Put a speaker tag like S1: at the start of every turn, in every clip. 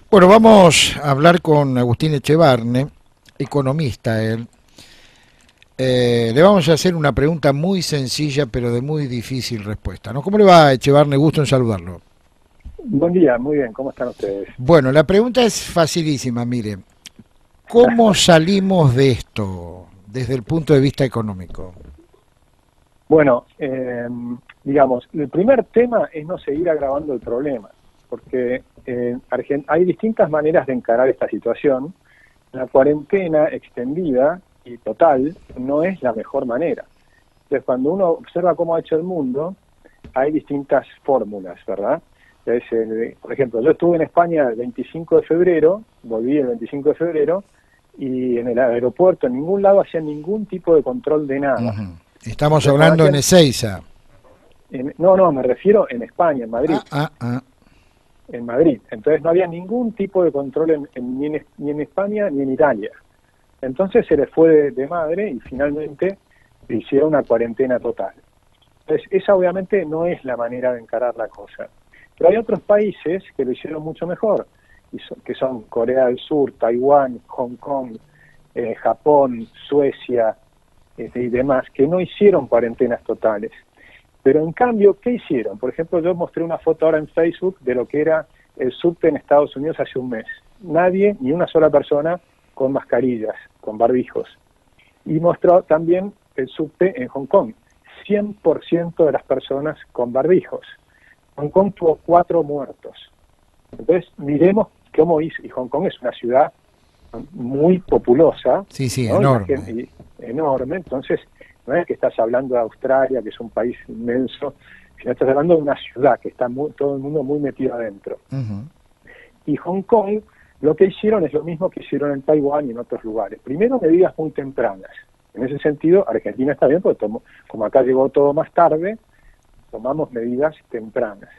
S1: Bueno, vamos a hablar con Agustín Echevarne, economista él. Le vamos a hacer una pregunta muy sencilla, pero de muy difícil respuesta, ¿no? ¿Cómo le va, Echevarne? Gusto en saludarlo.
S2: Buen día, muy bien, ¿cómo están ustedes?
S1: Bueno, la pregunta es facilísima, mire. ¿Cómo salimos de esto desde el punto de vista económico?
S2: Bueno, digamos, el primer tema es no seguir agravando el problema, porque hay distintas maneras de encarar esta situación. La cuarentena extendida y total no es la mejor manera. Entonces, cuando uno observa cómo ha hecho el mundo, hay distintas fórmulas, ¿verdad? Entonces, por ejemplo, yo estuve en España el 25 de febrero, volví el 25 de febrero, y en el aeropuerto, en ningún lado hacían ningún tipo de control de nada.
S1: Ujú. Estamos
S2: Entonces, no
S1: hablando en
S2: hacían,
S1: Ezeiza.
S2: no, me refiero en España, en Madrid.
S1: Ah, ah, ah.
S2: En Madrid. Entonces no había ningún tipo de control ni en España ni en Italia. Entonces se les fue de madre y finalmente hicieron una cuarentena total. Entonces esa obviamente no es la manera de encarar la cosa. Pero hay otros países que lo hicieron mucho mejor, que son Corea del Sur, Taiwán, Hong Kong, Japón, Suecia y demás, que no hicieron cuarentenas totales. Pero en cambio, ¿qué hicieron? Por ejemplo, yo mostré una foto ahora en Facebook de lo que era el subte en Estados Unidos hace un mes. Nadie, ni una sola persona, con mascarillas, con barbijos. Y mostró también el subte en Hong Kong. 100% de las personas con barbijos. Hong Kong tuvo 4 muertos. Entonces, miremos cómo hizo. Y Hong Kong es una ciudad muy populosa,
S1: Sí, sí,
S2: ¿no?
S1: enorme.
S2: Enorme. Entonces, no es que estás hablando de Australia, que es un país inmenso, sino estás hablando de una ciudad que está todo el mundo muy metido adentro.
S1: Ujú.
S2: Y Hong Kong, lo que hicieron es lo mismo que hicieron en Taiwán y en otros lugares. Primero, medidas muy tempranas. En ese sentido, Argentina está bien, porque como acá llegó todo más tarde, tomamos medidas tempranas.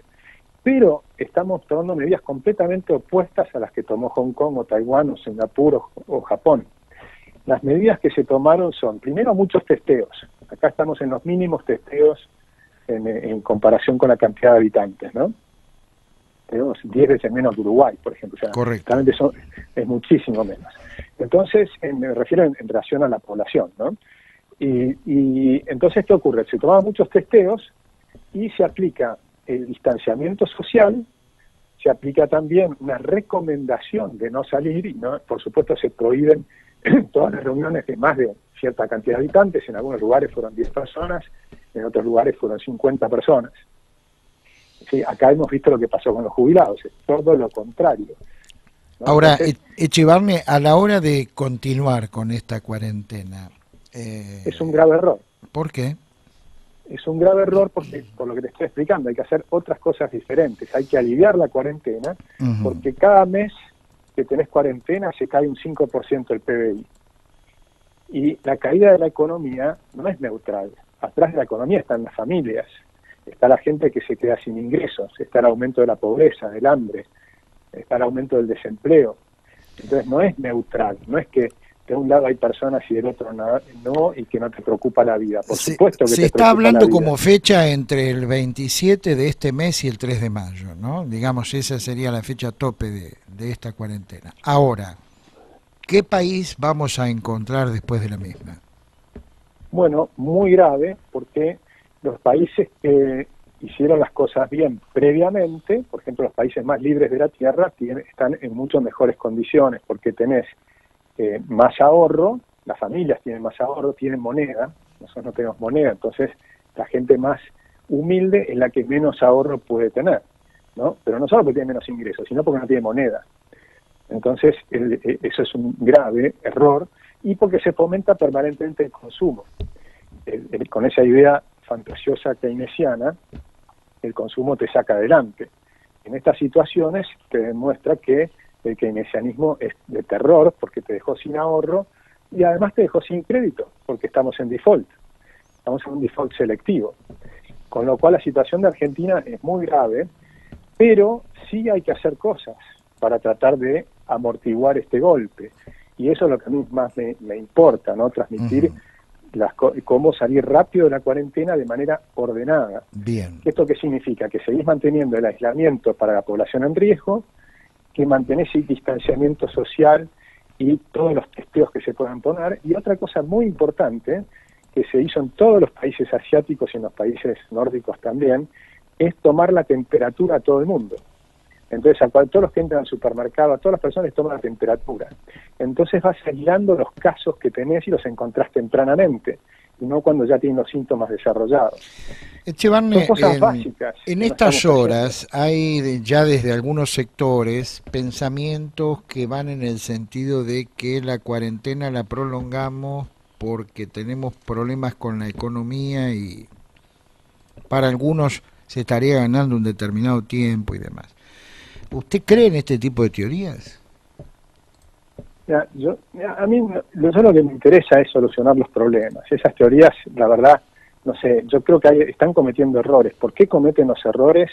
S2: Pero estamos tomando medidas completamente opuestas a las que tomó Hong Kong o Taiwán o Singapur o Japón. Las medidas que se tomaron son, primero, muchos testeos. Acá estamos en los mínimos testeos en comparación con la cantidad de habitantes, ¿no? Tenemos 10 veces menos que Uruguay, por ejemplo. O sea,
S1: Correcto.
S2: realmente es muchísimo menos. Entonces, me refiero en relación a la población, ¿no? Y entonces, ¿qué ocurre? Se tomaban muchos testeos y se aplica el distanciamiento social, se aplica también una recomendación de no salir y, ¿no? Por supuesto, se prohíben todas las reuniones de más de cierta cantidad de habitantes. En algunos lugares fueron 10 personas, en otros lugares fueron 50 personas. Sí, acá hemos visto lo que pasó con los jubilados, es todo lo contrario, ¿no?
S1: Ahora,
S2: Entonces,
S1: Echevarne, a la hora de continuar con esta cuarentena,
S2: es un grave error.
S1: ¿por qué?
S2: Es un grave error porque, por lo que te estoy explicando, hay que hacer otras cosas diferentes. Hay que aliviar la cuarentena,
S1: Ujú.
S2: porque cada mes que tenés cuarentena se cae un 5% del PBI. Y la caída de la economía no es neutral. Atrás de la economía están las familias, está la gente que se queda sin ingresos, está el aumento de la pobreza, del hambre, está el aumento del desempleo. Entonces no es neutral, no es que de un lado hay personas y del otro no, y que no te preocupa la vida. Por supuesto que
S1: Se
S2: te
S1: está
S2: preocupa la
S1: hablando
S2: vida.
S1: como fecha entre el 27 de este mes y el 3 de mayo, ¿no? Digamos, esa sería la fecha tope de esta cuarentena. Ahora, ¿qué país vamos a encontrar después de la misma?
S2: Bueno, muy grave, porque los países que hicieron las cosas bien previamente, por ejemplo, los países más libres de la Tierra, están en mucho mejores condiciones, porque tenés más ahorro, las familias tienen más ahorro, tienen moneda, nosotros no tenemos moneda, entonces la gente más humilde es la que menos ahorro puede tener, ¿no? Pero no solo porque tiene menos ingresos, sino porque no tiene moneda. Entonces, eso es un grave error, y porque se fomenta permanentemente el consumo. Con esa idea fantasiosa keynesiana, el consumo te saca adelante. En estas situaciones te demuestra que el keynesianismo es de terror, porque te dejó sin ahorro y además te dejó sin crédito, porque estamos en default, estamos en un default selectivo. Con lo cual la situación de Argentina es muy grave, pero sí hay que hacer cosas para tratar de amortiguar este golpe. Y eso es lo que a mí más me importa, ¿no? Transmitir
S1: Ujú.
S2: cómo salir rápido de la cuarentena de manera ordenada.
S1: Bien.
S2: ¿Esto qué significa? Que seguís manteniendo el aislamiento para la población en riesgo, que mantenés el distanciamiento social y todos los testeos que se puedan poner. Y otra cosa muy importante, que se hizo en todos los países asiáticos y en los países nórdicos también, es tomar la temperatura a todo el mundo. Entonces, a todos los que entran al supermercado, a todas las personas les toman la temperatura. Entonces vas aislando los casos que tenés y los encontrás tempranamente, y no cuando ya tienen los síntomas desarrollados.
S1: Echevarne,
S2: Son cosas básicas.
S1: En estas horas hay ya desde algunos sectores pensamientos que van en el sentido de que la cuarentena la prolongamos porque tenemos problemas con la economía y para algunos se estaría ganando un determinado tiempo y demás. ¿Usted cree en este tipo de teorías?
S2: A mí lo que me interesa es solucionar los problemas. Esas teorías, la verdad, no sé, yo creo que están cometiendo errores. ¿Por qué cometen los errores?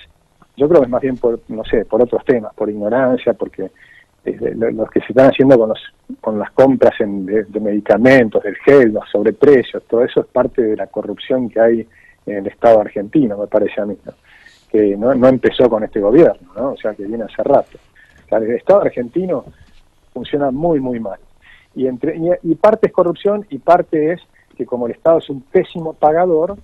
S2: Yo creo que es más bien por, no sé, por otros temas, por ignorancia, porque los que se están haciendo con las compras de medicamentos, del gel, los sobreprecios, todo eso es parte de la corrupción que hay en el Estado argentino, me parece a mí, ¿no? Que no empezó con este gobierno, ¿no? O sea, que viene hace rato. O sea, el Estado argentino funciona muy, muy mal. Y parte es corrupción y parte es que como el Estado es un pésimo pagador,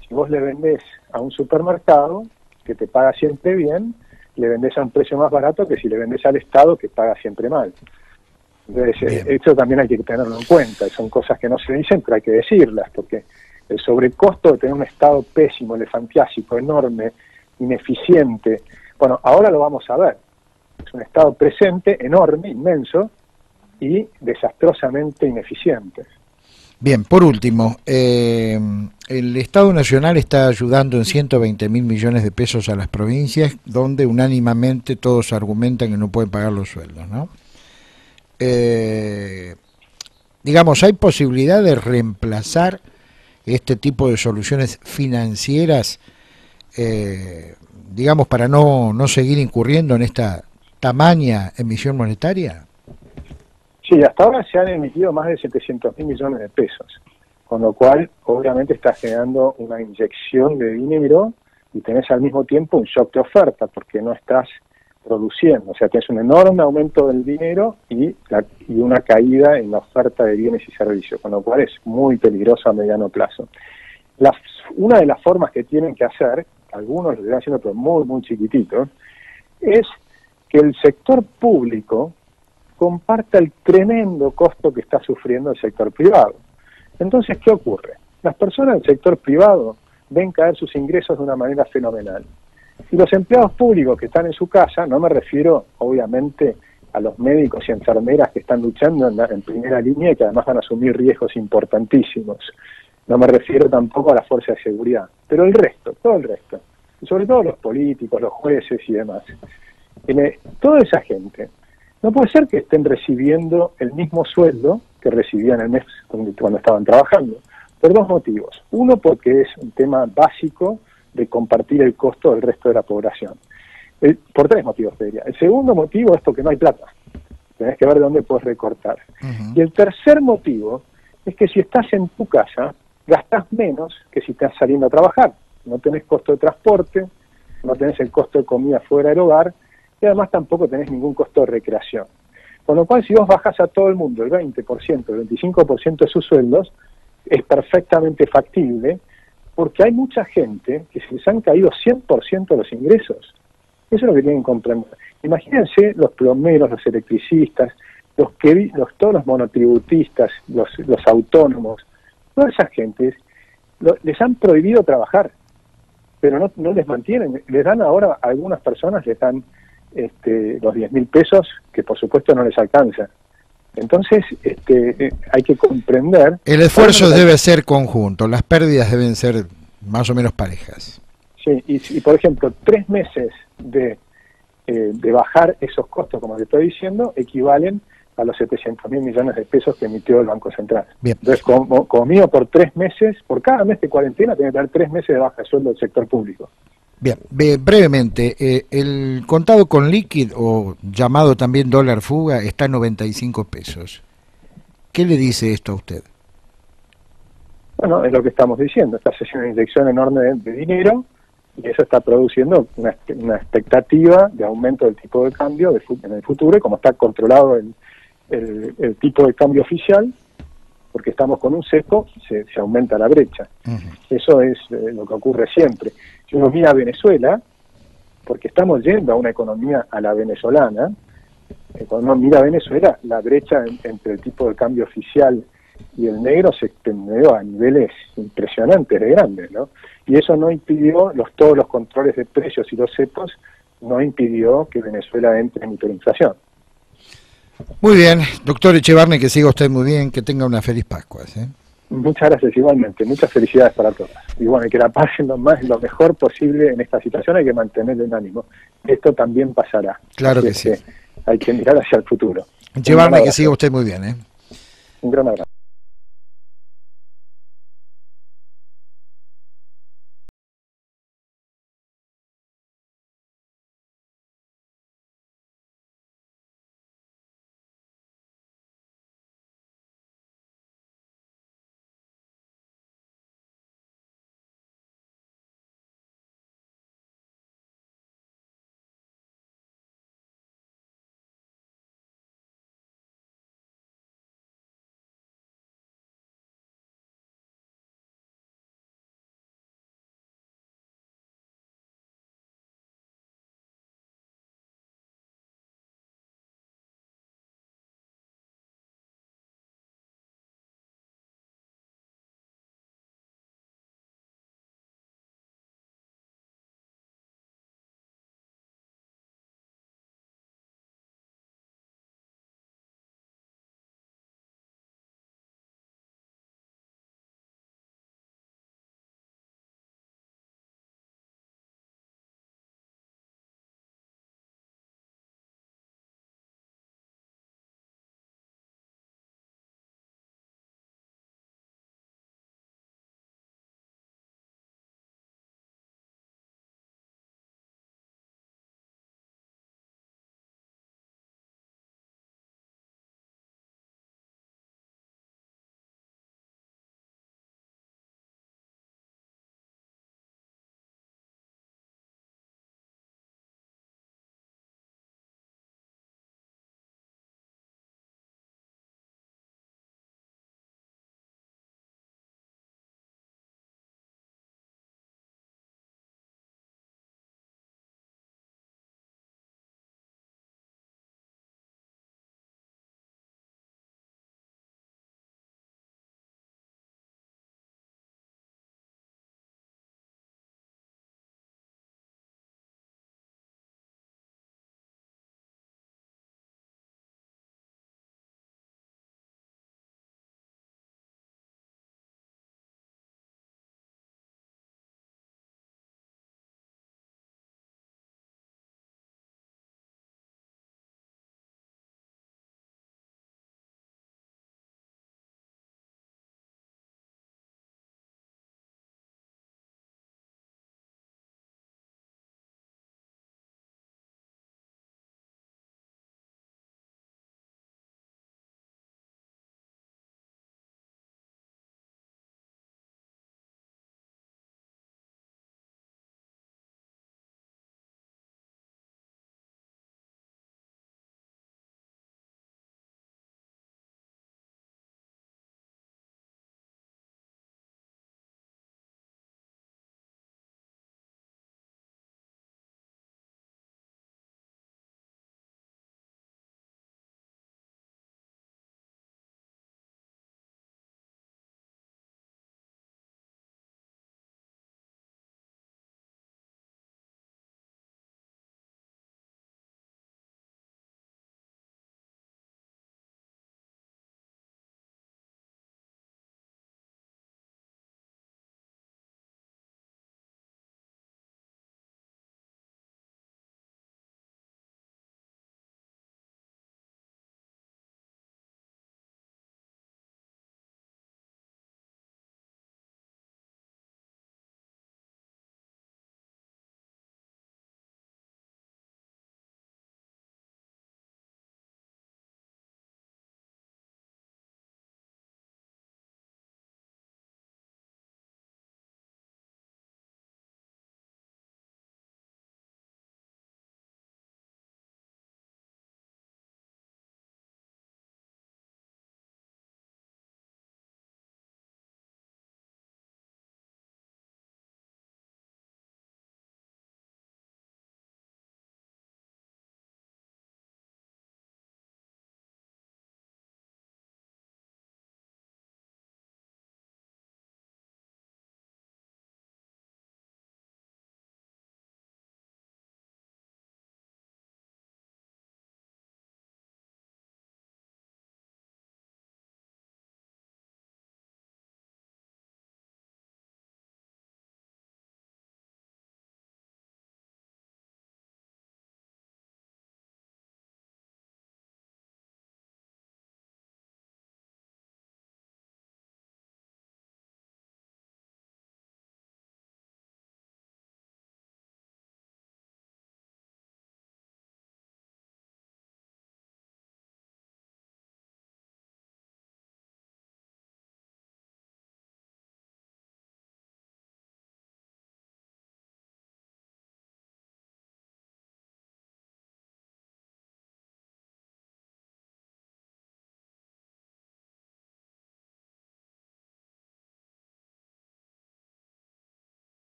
S2: si vos le vendés a un supermercado que te paga siempre bien, le vendés a un precio más barato que si le vendés al Estado que paga siempre mal. Entonces, esto también hay que tenerlo en cuenta. Son cosas que no se dicen, pero hay que decirlas, porque el sobrecosto de tener un Estado pésimo, elefantiásico, enorme, ineficiente, bueno, ahora lo vamos a ver. Es un Estado presente, enorme, inmenso y desastrosamente ineficiente.
S1: Bien, por último, el Estado Nacional está ayudando en 120.000 millones de pesos a las provincias, donde unánimemente todos argumentan que no pueden pagar los sueldos, ¿no? Digamos, ¿hay posibilidad de reemplazar este tipo de soluciones financieras, digamos, para no seguir incurriendo en esta tamaña emisión monetaria?
S2: Sí, hasta ahora se han emitido más de 700.000 millones de pesos, con lo cual obviamente está generando una inyección de dinero y tenés al mismo tiempo un shock de oferta porque no estás produciendo, o sea, tienes un enorme aumento del dinero y una caída en la oferta de bienes y servicios, con lo cual es muy peligroso a mediano plazo. Una de las formas que tienen que hacer, algunos lo están haciendo pero muy, muy chiquititos, es que el sector público comparta el tremendo costo que está sufriendo el sector privado. Entonces, ¿qué ocurre? Las personas del sector privado ven caer sus ingresos de una manera fenomenal. Y los empleados públicos que están en su casa, no me refiero obviamente a los médicos y enfermeras que están luchando en primera línea y que además van a asumir riesgos importantísimos. No me refiero tampoco a la fuerza de seguridad, pero el resto, todo el resto. Y sobre todo los políticos, los jueces y demás. Toda esa gente no puede ser que estén recibiendo el mismo sueldo que recibían el mes cuando estaban trabajando, por dos motivos. Uno, porque es un tema básico de compartir el costo del resto de la población. Por tres motivos, te diría. El segundo motivo es porque no hay plata. Tenés que ver de dónde puedes recortar. Y el tercer motivo es que si estás en tu casa, gastás menos que si estás saliendo a trabajar. No tenés costo de transporte, no tenés el costo de comida fuera del hogar, y además tampoco tenés ningún costo de recreación. Con lo cual, si vos bajás a todo el mundo el 20%, el 25% de sus sueldos, es perfectamente factible, porque hay mucha gente que se les han caído 100% los ingresos. Eso es lo que tienen que comprender. Imagínense los plomeros, los electricistas, todos los monotributistas, los autónomos, toda esa gente, les han prohibido trabajar, pero no les mantienen. Les dan ahora, a algunas personas les dan los 10.000 pesos, que por supuesto no les alcanza. Entonces hay que comprender... El
S1: esfuerzo debe ser conjunto, las pérdidas deben ser más o menos parejas.
S2: Sí, y por ejemplo, 3 meses de bajar esos costos, como te estoy diciendo, equivalen a los 700.000 millones de pesos que emitió el Banco Central.
S1: Bien.
S2: Entonces, como mío, por 3 meses, por cada mes de cuarentena, tiene que dar 3 meses de baja de sueldo del sector público.
S1: Bien, brevemente, el contado con líquido, o llamado también dólar fuga, está a 95 pesos. ¿Qué le dice esto a usted?
S2: Bueno, es lo que estamos diciendo. Esta es una inyección enorme de dinero y eso está produciendo una expectativa de aumento del tipo de cambio en el futuro, y como está controlado el tipo de cambio oficial, porque estamos con un cepo, se aumenta la brecha. Eso es lo que ocurre siempre. Si uno mira a Venezuela, porque estamos yendo a una economía a la venezolana, cuando uno mira a Venezuela, la brecha entre el tipo de cambio oficial y el negro se extendió a niveles impresionantes de grandes, ¿no? Y eso no impidió, todos los controles de precios y los cepos, no impidió que Venezuela entre en hiperinflación.
S1: Muy bien, doctor Echevarne, que siga usted muy bien, que tenga una feliz Pascua.
S2: Muchas gracias igualmente, muchas felicidades para todas. Y bueno, que la pasen lo mejor posible en esta situación, hay que mantener el ánimo. Esto también pasará.
S1: Claro
S2: Así
S1: que sí.
S2: Hay que mirar hacia el futuro.
S1: Echevarne, que siga usted muy bien.
S2: Un gran abrazo.